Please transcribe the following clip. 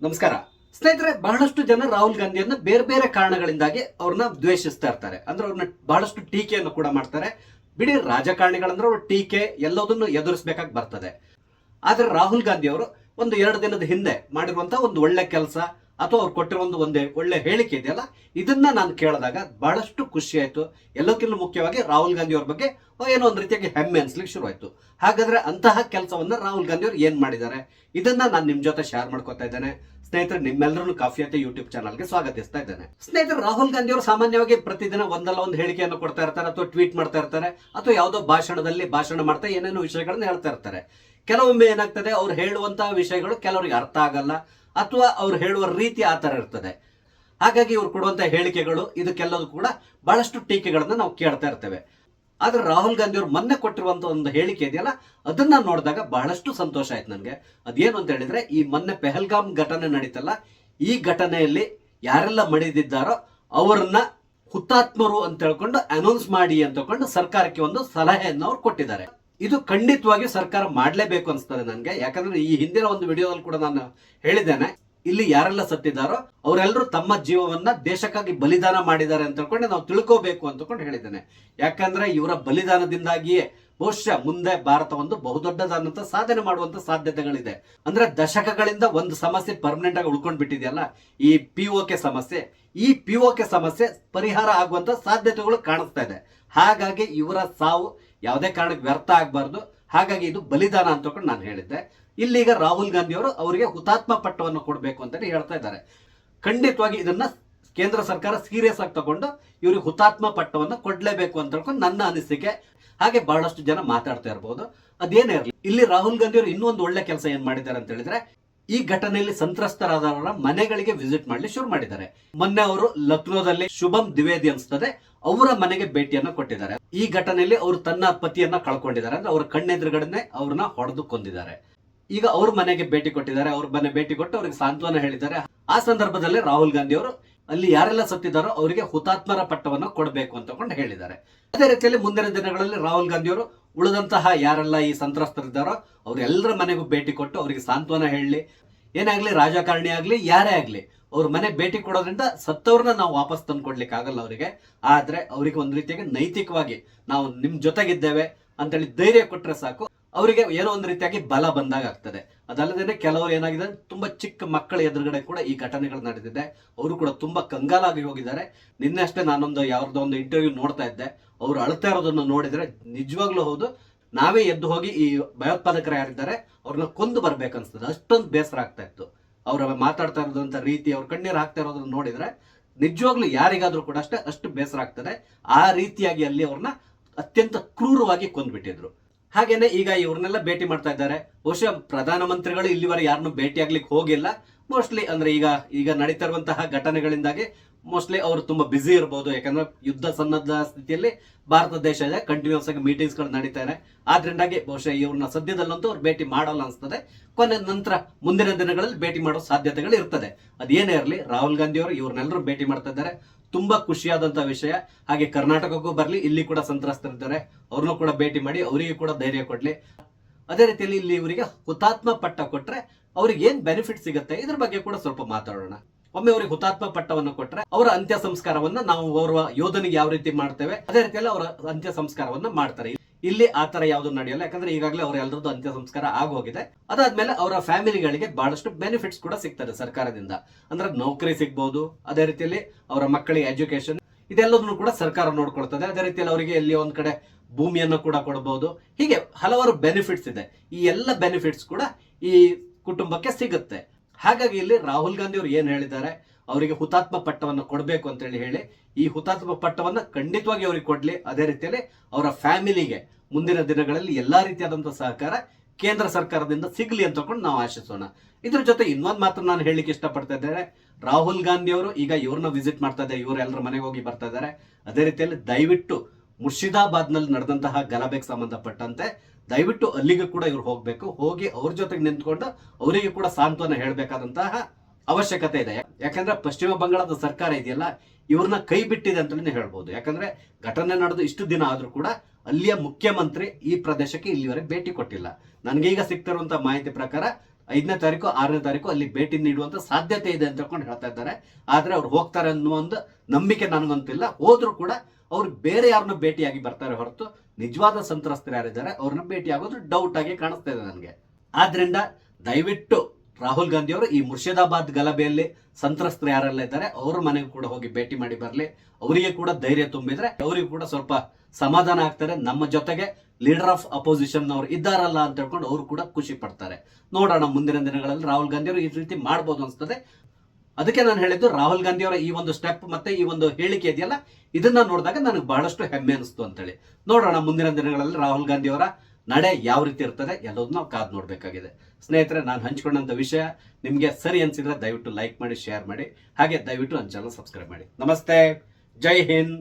ನಮಸ್ಕಾರ ಸ್ನೇಹಿತರೆ. ಬಹಳಷ್ಟು ಜನ ರಾಹುಲ್ ಗಾಂಧಿಯನ್ನ ಬೇರೆ ಬೇರೆ ಕಾರಣಗಳಿಂದಾಗಿ ಅವ್ರನ್ನ ದ್ವೇಷಿಸ್ತಾ ಇರ್ತಾರೆ. ಅಂದ್ರೆ ಅವ್ರನ್ನ ಬಹಳಷ್ಟು ಟೀಕೆಯನ್ನು ಕೂಡ ಮಾಡ್ತಾರೆ. ಬಿಡಿ ರಾಜಕಾರಣಿಗಳಂದ್ರೆ ಅವ್ರ ಟೀಕೆ ಎಲ್ಲದನ್ನು ಎದುರಿಸಬೇಕಾಗಿ ಬರ್ತದೆ. ಆದ್ರೆ ರಾಹುಲ್ ಗಾಂಧಿ ಅವರು ಒಂದು 2 ದಿನದ ಹಿಂದೆ ಮಾಡಿರುವಂತಹ ಒಂದು ಒಳ್ಳೆ ಕೆಲಸ ಅಥವಾ ಅವ್ರು ಕೊಟ್ಟಿರೋ ಒಂದು ಒಳ್ಳೆ ಹೇಳಿಕೆ ಇದೆಯಲ್ಲ, ಇದನ್ನ ನಾನು ಕೇಳಿದಾಗ ಬಹಳಷ್ಟು ಖುಷಿ ಆಯ್ತು. ಎಲ್ಲಕ್ಕಿಂತ ಮುಖ್ಯವಾಗಿ ರಾಹುಲ್ ಗಾಂಧಿ ಅವ್ರ ಬಗ್ಗೆ ಏನೋ ಒಂದು ರೀತಿಯಾಗಿ ಹೆಮ್ಮೆ ಅನ್ಸ್ಲಿಕ್ಕೆ ಶುರು ಆಯ್ತು. ಹಾಗಾದ್ರೆ ಅಂತಹ ಕೆಲಸವನ್ನ ರಾಹುಲ್ ಗಾಂಧಿ ಅವರು ಏನ್ ಮಾಡಿದ್ದಾರೆ, ಇದನ್ನ ನಾನು ನಿಮ್ ಜೊತೆ ಶೇರ್ ಮಾಡ್ಕೊತಾ ಇದ್ದೇನೆ. ಸ್ನೇಹಿತರೆ, ನಿಮ್ಮೆಲ್ಲರೂ ಕಾಫಿ ಅತ್ತೆ ಯೂಟ್ಯೂಬ್ ಚಾನಲ್ಗೆ ಸ್ವಾಗತಿಸ್ತಾ ಇದ್ದೇನೆ. ಸ್ನೇಹಿತರೆ, ರಾಹುಲ್ ಗಾಂಧಿ ಅವರು ಸಾಮಾನ್ಯವಾಗಿ ಪ್ರತಿದಿನ ಒಂದಲ್ಲ ಒಂದು ಹೇಳಿಕೆಯನ್ನು ಕೊಡ್ತಾ ಇರ್ತಾರೆ, ಅಥವಾ ಟ್ವೀಟ್ ಮಾಡ್ತಾ ಇರ್ತಾರೆ, ಅಥವಾ ಯಾವುದೋ ಭಾಷಣದಲ್ಲಿ ಭಾಷಣ ಮಾಡ್ತಾ ಏನೇನೋ ವಿಷಯಗಳನ್ನ ಹೇಳ್ತಾ ಇರ್ತಾರೆ. ಕೆಲವೊಮ್ಮೆ ಏನಾಗ್ತದೆ, ಅವ್ರು ಹೇಳುವಂತಹ ವಿಷಯಗಳು ಕೆಲವರಿಗೆ ಅರ್ಥ ಆಗಲ್ಲ, ಅಥವಾ ಅವ್ರು ಹೇಳುವ ರೀತಿ ಆ ತರ ಇರ್ತದೆ. ಹಾಗಾಗಿ ಇವ್ರು ಕೊಡುವಂತಹ ಹೇಳಿಕೆಗಳು ಇದಕ್ಕೆಲ್ಲದೂ ಕೂಡ ಬಹಳಷ್ಟು ಟೀಕೆಗಳನ್ನ ನಾವು ಕೇಳ್ತಾ ಇರ್ತೇವೆ. ಆದ್ರೆ ರಾಹುಲ್ ಗಾಂಧಿ ಅವರು ಮೊನ್ನೆ ಕೊಟ್ಟಿರುವಂತ ಒಂದು ಹೇಳಿಕೆ ಇದೆಯಲ್ಲ, ಅದನ್ನ ನೋಡಿದಾಗ ಬಹಳಷ್ಟು ಸಂತೋಷ ಆಯ್ತು ನನಗೆ. ಅದೇನು ಅಂತ ಹೇಳಿದ್ರೆ, ಈ ಮೊನ್ನೆ ಪೆಹಲ್ಗಾಮ್ ಘಟನೆ ನಡೀತಲ್ಲ, ಈ ಘಟನೆಯಲ್ಲಿ ಯಾರೆಲ್ಲ ಮಡಿದಿದ್ದಾರೋ ಅವರನ್ನ ಹುತಾತ್ಮರು ಅಂತ ಹೇಳ್ಕೊಂಡು ಅನೌನ್ಸ್ ಮಾಡಿ ಅಂತ ಹೇಳ್ಕೊಂಡು ಸರ್ಕಾರಕ್ಕೆ ಒಂದು ಸಲಹೆಯನ್ನು ಅವ್ರು ಕೊಟ್ಟಿದ್ದಾರೆ. ಇದು ಖಂಡಿತವಾಗಿ ಸರ್ಕಾರ ಮಾಡಲೇಬೇಕು ಅನ್ಸ್ತದೆ ನನಗೆ. ಯಾಕಂದ್ರೆ ಈ ಹಿಂದಿನ ಒಂದು ವಿಡಿಯೋದಲ್ಲಿ ಕೂಡ ನಾನು ಹೇಳಿದ್ದೇನೆ, ಇಲ್ಲಿ ಯಾರೆಲ್ಲ ಸತ್ತಿದ್ದಾರೋ ಅವರೆಲ್ಲರೂ ತಮ್ಮ ಜೀವವನ್ನ ದೇಶಕ್ಕಾಗಿ ಬಲಿದಾನ ಮಾಡಿದ್ದಾರೆ ಅಂತ ಹೇಳ್ಕೊಂಡು ನಾವು ತಿಳ್ಕೋಬೇಕು ಅಂತಕೊಂಡು ಹೇಳಿದ್ದೇನೆ. ಯಾಕಂದ್ರೆ ಇವರ ಬಲಿದಾನದಿಂದಾಗಿಯೇ ಬಹುಶಃ ಮುಂದೆ ಭಾರತ ಒಂದು ಬಹುದೊಡ್ಡದಾದಂತ ಸಾಧನೆ ಮಾಡುವಂತ ಸಾಧ್ಯತೆಗಳಿದೆ. ಅಂದ್ರೆ ದಶಕಗಳಿಂದ ಒಂದು ಸಮಸ್ಯೆ ಪರ್ಮನೆಂಟ್ ಆಗಿ ಉಳ್ಕೊಂಡ್ ಬಿಟ್ಟಿದೆಯಲ್ಲ, ಈ POK ಸಮಸ್ಯೆ, ಈ POK ಸಮಸ್ಯೆ ಪರಿಹಾರ ಆಗುವಂತ ಸಾಧ್ಯತೆಗಳು ಕಾಣಿಸ್ತಾ ಇದೆ. ಹಾಗಾಗಿ ಇವರ ಸಾವು ಯಾವುದೇ ಕಾರಣಕ್ಕೆ ವ್ಯರ್ಥ ಆಗಬಾರ್ದು. ಹಾಗಾಗಿ ಇದು ಬಲಿದಾನ ಅಂತ ನಾನು ಹೇಳಿದ್ದೆ. ಇಲ್ಲೀಗ ರಾಹುಲ್ ಗಾಂಧಿ ಅವರು ಅವರಿಗೆ ಹುತಾತ್ಮ ಪಟ್ಟವನ್ನು ಕೊಡಬೇಕು ಅಂತ ಹೇಳ್ತಾ ಇದ್ದಾರೆ. ಖಂಡಿತವಾಗಿ ಇದನ್ನ ಕೇಂದ್ರ ಸರ್ಕಾರ ಸೀರಿಯಸ್ ಆಗಿ ತಗೊಂಡು ಇವ್ರಿಗೆ ಹುತಾತ್ಮ ಪಟ್ಟವನ್ನು ಕೊಡ್ಲೇಬೇಕು ಅಂತ ಹೇಳ್ಕೊಂಡು ನನ್ನ ಅನಿಸಿಕೆ. ಹಾಗೆ ಬಹಳಷ್ಟು ಜನ ಮಾತಾಡ್ತಾ ಇರಬಹುದು. ಅದೇನೇ ಇರಲಿ, ಇಲ್ಲಿ ರಾಹುಲ್ ಗಾಂಧಿ ಅವರು ಇನ್ನೂ ಒಂದು ಒಳ್ಳೆ ಕೆಲಸ ಏನ್ ಮಾಡಿದ್ದಾರೆ ಅಂತ ಹೇಳಿದ್ರೆ, ಈ ಘಟನೆಯಲ್ಲಿ ಸಂತ್ರಸ್ತರಾದವರ ಮನೆಗಳಿಗೆ ವಿಸಿಟ್ ಮಾಡ್ಲಿ ಶುರು ಮಾಡಿದ್ದಾರೆ. ಮೊನ್ನೆ ಅವರು ಲಕ್ನೋದಲ್ಲಿ ಶುಭಂ ದ್ವಿವೇದಿ ಅನ್ಸ್ತದೆ, ಅವರ ಮನೆಗೆ ಭೇಟಿಯನ್ನ ಕೊಟ್ಟಿದ್ದಾರೆ. ಈ ಘಟನೆಯಲ್ಲಿ ಅವರು ತನ್ನ ಪತಿಯನ್ನ ಕಳ್ಕೊಂಡಿದ್ದಾರೆ. ಅಂದ್ರೆ ಅವರ ಕಣ್ಣೆದುರುಗಡೆ ಅವ್ರನ್ನ ಹೊಡೆದು ಕೊಂದಿದ್ದಾರೆ. ಈಗ ಅವ್ರ ಮನೆಗೆ ಭೇಟಿ ಕೊಟ್ಟಿದ್ದಾರೆ. ಅವ್ರ ಮನೆ ಭೇಟಿ ಕೊಟ್ಟು ಅವ್ರಿಗೆ ಸಾಂತ್ವನ ಹೇಳಿದ್ದಾರೆ. ಆ ಸಂದರ್ಭದಲ್ಲಿ ರಾಹುಲ್ ಗಾಂಧಿ ಅವರು ಅಲ್ಲಿ ಯಾರೆಲ್ಲ ಸತ್ತಿದ್ದಾರೋ ಅವರಿಗೆ ಹುತಾತ್ಮರ ಪಟ್ಟವನ್ನು ಕೊಡಬೇಕು ಅಂತ ಹೇಳಿದ್ದಾರೆ. ಅದೇ ರೀತಿಯಲ್ಲಿ ಮುಂದಿನ ದಿನಗಳಲ್ಲಿ ರಾಹುಲ್ ಗಾಂಧಿ ಅವರು ಉಳಿದಂತಹ ಯಾರೆಲ್ಲ ಈ ಸಂತ್ರಸ್ತರಿದ್ದಾರೋ ಅವರೆಲ್ಲರ ಮನೆಗೂ ಭೇಟಿ ಕೊಟ್ಟು ಅವರಿಗೆ ಸಾಂತ್ವನ ಹೇಳಲಿ. ಏನಾಗ್ಲಿ, ರಾಜಕಾರಣಿ ಆಗ್ಲಿ ಯಾರೇ ಆಗ್ಲಿ, ಅವ್ರ ಮನೆ ಭೇಟಿ ಕೊಡೋದ್ರಿಂದ ಸತ್ತವ್ರನ್ನ ನಾವು ವಾಪಸ್ ತಂದು ಕೊಡ್ಲಿಕ್ಕೆ ಆಗಲ್ಲ ಅವರಿಗೆ. ಆದ್ರೆ ಅವರಿಗೆ ಒಂದು ರೀತಿಯಾಗಿ ನೈತಿಕವಾಗಿ ನಾವು ನಿಮ್ ಜೊತೆಗಿದ್ದೇವೆ ಅಂತೇಳಿ ಧೈರ್ಯ ಕೊಟ್ರೆ ಸಾಕು, ಅವರಿಗೆ ಏನೋ ಒಂದು ರೀತಿಯಾಗಿ ಬಲ ಬಂದಾಗ ಆಗ್ತದೆ. ಅದಲ್ಲದೆ ಕೆಲವರು ಏನಾಗಿದೆ, ತುಂಬಾ ಚಿಕ್ಕ ಮಕ್ಕಳ ಎದುರುಗಡೆ ಕೂಡ ಈ ಘಟನೆಗಳು ನಡೆದಿದೆ. ಅವರು ಕೂಡ ತುಂಬಾ ಕಂಗಾಲಾಗಿ ಹೋಗಿದ್ದಾರೆ. ನಿನ್ನೆ ಅಷ್ಟೇ ನಾನೊಂದು ಯಾವ್ದೋ ಒಂದು ಇಂಟರ್ವ್ಯೂ ನೋಡ್ತಾ ಇದ್ದೆ. ಅವ್ರು ಅಳ್ತಾ ಇರೋದನ್ನು ನೋಡಿದ್ರೆ ನಿಜವಾಗ್ಲೂ ಹೌದು, ನಾವೇ ಎದ್ದು ಹೋಗಿ ಈ ಭಯೋತ್ಪಾದಕರು ಯಾರಿದ್ದಾರೆ ಅವ್ರನ್ನ ಕೊಂದು ಬರ್ಬೇಕನ್ಸ್ತದೆ. ಅಷ್ಟೊಂದು ಬೇಸರ ಆಗ್ತಾ ಇತ್ತು ಅವ್ರ ಮಾತಾಡ್ತಾ ಇರೋದಂತ ರೀತಿ, ಅವ್ರ ಕಣ್ಣೀರು ಹಾಕ್ತಾ ಇರೋದನ್ನ ನೋಡಿದ್ರೆ ನಿಜವಾಗ್ಲೂ ಯಾರಿಗಾದ್ರೂ ಕೂಡ ಅಷ್ಟು ಬೇಸರ ಆಗ್ತದೆ. ಆ ರೀತಿಯಾಗಿ ಅಲ್ಲಿ ಅವ್ರನ್ನ ಅತ್ಯಂತ ಕ್ರೂರವಾಗಿ ಕೊಂದ್ಬಿಟ್ಟಿದ್ರು. ಹಾಗೇನೆ ಈಗ ಇವ್ರನ್ನೆಲ್ಲ ಭೇಟಿ ಮಾಡ್ತಾ ಇದ್ದಾರೆ. ಬಹುಶಃ ಪ್ರಧಾನಮಂತ್ರಿಗಳು ಇಲ್ಲಿವರೆಗೆ ಯಾರನ್ನು ಭೇಟಿ ಆಗ್ಲಿಕ್ಕೆ ಹೋಗಿಲ್ಲ. ಮೋಸ್ಟ್ಲಿ ಅಂದ್ರೆ ಈಗ ನಡೀತಾ ಇರುವಂತಹ ಘಟನೆಗಳಿಂದಾಗಿ ಮೋಸ್ಟ್ಲಿ ಅವರು ತುಂಬಾ ಬ್ಯುಸಿ ಇರಬಹುದು. ಯಾಕಂದ್ರೆ ಯುದ್ಧ ಸನ್ನದ್ಧ ಸ್ಥಿತಿಯಲ್ಲಿ ಭಾರತ ದೇಶ ಇದೆ, ಕಂಟಿನ್ಯೂಸ್ ಆಗಿ ಮೀಟಿಂಗ್ಸ್ ಗಳು ನಡೀತಾ ಇದೆ. ಆದ್ರಿಂದಾಗಿ ಬಹುಶಃ ಇವ್ರನ್ನ ಸದ್ಯದಲ್ಲಂತೂ ಅವ್ರು ಭೇಟಿ ಮಾಡಲ್ಲ ಅನ್ಸ್ತದೆ. ಕೊನೆ ನಂತರ ಮುಂದಿನ ದಿನಗಳಲ್ಲಿ ಭೇಟಿ ಮಾಡೋ ಸಾಧ್ಯತೆಗಳು ಇರ್ತದೆ. ಅದೇನೇ ಇರಲಿ, ರಾಹುಲ್ ಗಾಂಧಿ ಅವರು ಇವ್ರನ್ನೆಲ್ಲರೂ ಭೇಟಿ ಮಾಡ್ತಾ ಇದ್ದಾರೆ. ತುಂಬಾ ಖುಷಿಯಾದಂತಹ ವಿಷಯ. ಹಾಗೆ ಕರ್ನಾಟಕಕ್ಕೂ ಬರ್ಲಿ, ಇಲ್ಲಿ ಕೂಡ ಸಂತ್ರಸ್ತರಿದ್ದಾರೆ, ಅವ್ರನ್ನೂ ಕೂಡ ಭೇಟಿ ಮಾಡಿ ಅವರಿಗೆ ಕೂಡ ಧೈರ್ಯ ಕೊಡ್ಲಿ. ಅದೇ ರೀತಿಯಲ್ಲಿ ಇಲ್ಲಿ ಇವರಿಗೆ ಹುತಾತ್ಮ ಪಟ್ಟ ಕೊಟ್ರೆ ಅವ್ರಿಗೆ ಏನ್ ಬೆನಿಫಿಟ್ ಸಿಗುತ್ತೆ ಇದ್ರ ಬಗ್ಗೆ ಕೂಡ ಸ್ವಲ್ಪ ಮಾತಾಡೋಣ. ಒಮ್ಮೆ ಅವರಿಗೆ ಹುತಾತ್ಮ ಪಟ್ಟವನ್ನು ಕೊಟ್ರೆ ಅವರ ಅಂತ್ಯ ಸಂಸ್ಕಾರವನ್ನ ನಾವು ಅವರ ಯೋಧನಿಗೆ ಯಾವ ರೀತಿ ಮಾಡ್ತೇವೆ ಅದೇ ರೀತಿಯಲ್ಲಿ ಅವರ ಅಂತ್ಯ ಸಂಸ್ಕಾರವನ್ನ ಮಾಡ್ತಾರೆ. ಇಲ್ಲಿ ಆತರ ಯಾವ್ದು ನಡೆಯಲ್ಲ. ಯಾಕಂದ್ರೆ ಈಗಾಗಲೇ ಅವರ ಎಲ್ಲರದ್ದು ಅಂತ್ಯ ಸಂಸ್ಕಾರ ಆಗೋಗಿದೆ. ಅದಾದ್ಮೇಲೆ ಅವರ ಫ್ಯಾಮಿಲಿಗಳಿಗೆ ಬಹಳಷ್ಟು ಬೆನಿಫಿಟ್ಸ್ ಕೂಡ ಸಿಗ್ತದೆ ಸರ್ಕಾರದಿಂದ. ಅಂದ್ರೆ ನೌಕರಿ ಸಿಗ್ಬಹುದು, ಅದೇ ರೀತಿಯಲ್ಲಿ ಅವರ ಮಕ್ಕಳಿಗೆ ಎಜುಕೇಶನ್, ಇದೆಲ್ಲದನ್ನು ಕೂಡ ಸರ್ಕಾರ ನೋಡ್ಕೊಳ್ತದೆ. ಅದೇ ರೀತಿಯಲ್ಲಿ ಅವರಿಗೆ ಎಲ್ಲಿ ಒಂದ್ ಕಡೆ ಭೂಮಿಯನ್ನು ಕೂಡ ಕೊಡಬಹುದು. ಹೀಗೆ ಹಲವಾರು ಬೆನಿಫಿಟ್ಸ್ ಇದೆ. ಈ ಎಲ್ಲ ಬೆನಿಫಿಟ್ಸ್ ಕೂಡ ಈ ಕುಟುಂಬಕ್ಕೆ ಸಿಗುತ್ತೆ. ಹಾಗಾಗಿ ಇಲ್ಲಿ ರಾಹುಲ್ ಗಾಂಧಿ ಅವರು ಏನ್ ಹೇಳಿದ್ದಾರೆ, ಅವರಿಗೆ ಹುತಾತ್ಮ ಪಟ್ಟವನ್ನು ಕೊಡಬೇಕು ಅಂತ ಹೇಳಿ ಈ ಹುತಾತ್ಮ ಪಟ್ಟವನ್ನ ಖಂಡಿತವಾಗಿ ಅವ್ರಿಗೆ ಕೊಡ್ಲಿ. ಅದೇ ರೀತಿಯಲ್ಲಿ ಅವರ ಫ್ಯಾಮಿಲಿಗೆ ಮುಂದಿನ ದಿನಗಳಲ್ಲಿ ಎಲ್ಲಾ ರೀತಿಯಾದಂತಹ ಸಹಕಾರ ಕೇಂದ್ರ ಸರ್ಕಾರದಿಂದ ಸಿಗ್ಲಿ ಅಂತ ನಾವು ಆಶಿಸೋಣ. ಇದ್ರ ಜೊತೆ ಇನ್ನೊಂದು ಮಾತ್ರ ನಾನು ಹೇಳಿಕ್ಕೆ ಇಷ್ಟಪಡ್ತಾ ಇದ್ದೇನೆ. ರಾಹುಲ್ ಗಾಂಧಿ ಅವರು ಈಗ ಇವ್ರನ್ನ ವಿಸಿಟ್ ಮಾಡ್ತಾ ಇದ್ದಾರೆ, ಇವ್ರು ಎಲ್ಲರ ಮನೆಗೆ ಹೋಗಿ ಬರ್ತಾ ಇದ್ದಾರೆ. ಅದೇ ರೀತಿಯಲ್ಲಿ ದಯವಿಟ್ಟು ಮುರ್ಷಿದಾಬಾದ್ ನಲ್ಲಿ ನಡೆದಂತಹ ಗಲಭೆಗೆ ಸಂಬಂಧಪಟ್ಟಂತೆ ದಯವಿಟ್ಟು ಅಲ್ಲಿಗೆ ಕೂಡ ಇವ್ರು ಹೋಗ್ಬೇಕು. ಹೋಗಿ ಅವ್ರ ಜೊತೆಗೆ ನಿಂತ್ಕೊಂಡು ಅವರಿಗೆ ಕೂಡ ಸಾಂತ್ವನ ಹೇಳ್ಬೇಕಾದಂತಹ ಅವಶ್ಯಕತೆ ಇದೆ. ಯಾಕಂದ್ರೆ ಪಶ್ಚಿಮ ಬಂಗಾಳದ ಸರ್ಕಾರ ಇದೆಯಲ್ಲ, ಇವ್ರನ್ನ ಕೈ ಬಿಟ್ಟಿದೆ ಅಂತಲೇ ಹೇಳ್ಬೋದು. ಯಾಕಂದ್ರೆ ಘಟನೆ ನಡೆದು ಇಷ್ಟು ದಿನ ಆದ್ರೂ ಕೂಡ ಅಲ್ಲಿಯ ಮುಖ್ಯಮಂತ್ರಿ ಈ ಪ್ರದೇಶಕ್ಕೆ ಇಲ್ಲಿವರೆಗೆ ಭೇಟಿ ಕೊಟ್ಟಿಲ್ಲ. ನನಗೆ ಈಗ ಸಿಗ್ತಿರುವಂತಹ ಮಾಹಿತಿ ಪ್ರಕಾರ 5ನೇ ತಾರೀಕು 6ನೇ ತಾರೀಕು ಅಲ್ಲಿ ಭೇಟಿ ನೀಡುವಂತ ಸಾಧ್ಯತೆ ಇದೆ ಅಂತ ಹೇಳ್ಕೊಂಡು ಹೇಳ್ತಾ ಇದ್ದಾರೆ. ಆದ್ರೆ ಅವ್ರು ಹೋಗ್ತಾರೆ ಅನ್ನೋ ಒಂದು ನಂಬಿಕೆ ನನಗಂತಿಲ್ಲ. ಹೋದ್ರು ಕೂಡ ಅವ್ರು ಬೇರೆ ಯಾರನ್ನ ಭೇಟಿಯಾಗಿ ಬರ್ತಾರೆ ಹೊರತು ನಿಜವಾದ ಸಂತ್ರಸ್ತರು ಯಾರಿದ್ದಾರೆ ಅವ್ರನ್ನ ಭೇಟಿ ಆಗೋದು ಡೌಟ್ ಆಗಿ ಕಾಣಿಸ್ತಾ ಇದೆ ನನಗೆ. ಆದ್ರಿಂದ ದಯವಿಟ್ಟು ರಾಹುಲ್ ಗಾಂಧಿ ಅವರು ಈ ಮುರ್ಷಿದಾಬಾದ್ ಗಲಭೆಯಲ್ಲಿ ಸಂತ್ರಸ್ತರು ಯಾರೆಲ್ಲ ಇದ್ದಾರೆ ಅವ್ರ ಮನೆಗೂ ಕೂಡ ಹೋಗಿ ಭೇಟಿ ಮಾಡಿ ಬರಲಿ. ಅವರಿಗೆ ಕೂಡ ಧೈರ್ಯ ತುಂಬಿದ್ರೆ ಅವರಿಗೂ ಕೂಡ ಸ್ವಲ್ಪ ಸಮಾಧಾನ ಆಗ್ತಾರೆ. ನಮ್ಮ ಜೊತೆಗೆ ಲೀಡರ್ ಆಫ್ ಅಪೋಸಿಷನ್ ಅವರು ಇದ್ದಾರಲ್ಲ ಅಂತ ಹೇಳ್ಕೊಂಡು ಅವರು ಕೂಡ ಖುಷಿ ಪಡ್ತಾರೆ. ನೋಡೋಣ ಮುಂದಿನ ದಿನಗಳಲ್ಲಿ ರಾಹುಲ್ ಗಾಂಧಿ ಅವರು ಈ ರೀತಿ ಮಾಡ್ಬೋದು ಅನ್ಸ್ತದೆ. ಅದಕ್ಕೆ ನಾನು ಹೇಳಿದ್ದು ರಾಹುಲ್ ಗಾಂಧಿ ಅವರ ಈ ಒಂದು ಸ್ಟೆಪ್ ಮತ್ತೆ ಈ ಒಂದು ಹೇಳಿಕೆ ಇದೆಯಲ್ಲ, ಇದನ್ನ ನೋಡಿದಾಗ ನನಗೆ ಬಹಳಷ್ಟು ಹೆಮ್ಮೆ ಅನಿಸ್ತು ಅಂತೇಳಿ. ನೋಡೋಣ ಮುಂದಿನ ದಿನಗಳಲ್ಲಿ ರಾಹುಲ್ ಗಾಂಧಿ ಅವರ ನಡೆ ಯಾವ ರೀತಿ ಇರ್ತದೆ ಎಲ್ಲದನ್ನ ನಾವು ಕಾದು ನೋಡ್ಬೇಕಾಗಿದೆ. ಸ್ನೇಹಿತರೆ, ನಾನು ಹಂಚ್ಕೊಂಡಂತ ವಿಷಯ ನಿಮ್ಗೆ ಸರಿ ಅನ್ಸಿದ್ರೆ ದಯವಿಟ್ಟು ಲೈಕ್ ಮಾಡಿ, ಶೇರ್ ಮಾಡಿ, ಹಾಗೆ ದಯವಿಟ್ಟು ನನ್ನ ಚಾನಲ್ ಸಬ್ಸ್ಕ್ರೈಬ್ ಮಾಡಿ. ನಮಸ್ತೆ, ಜೈ ಹಿಂದ್.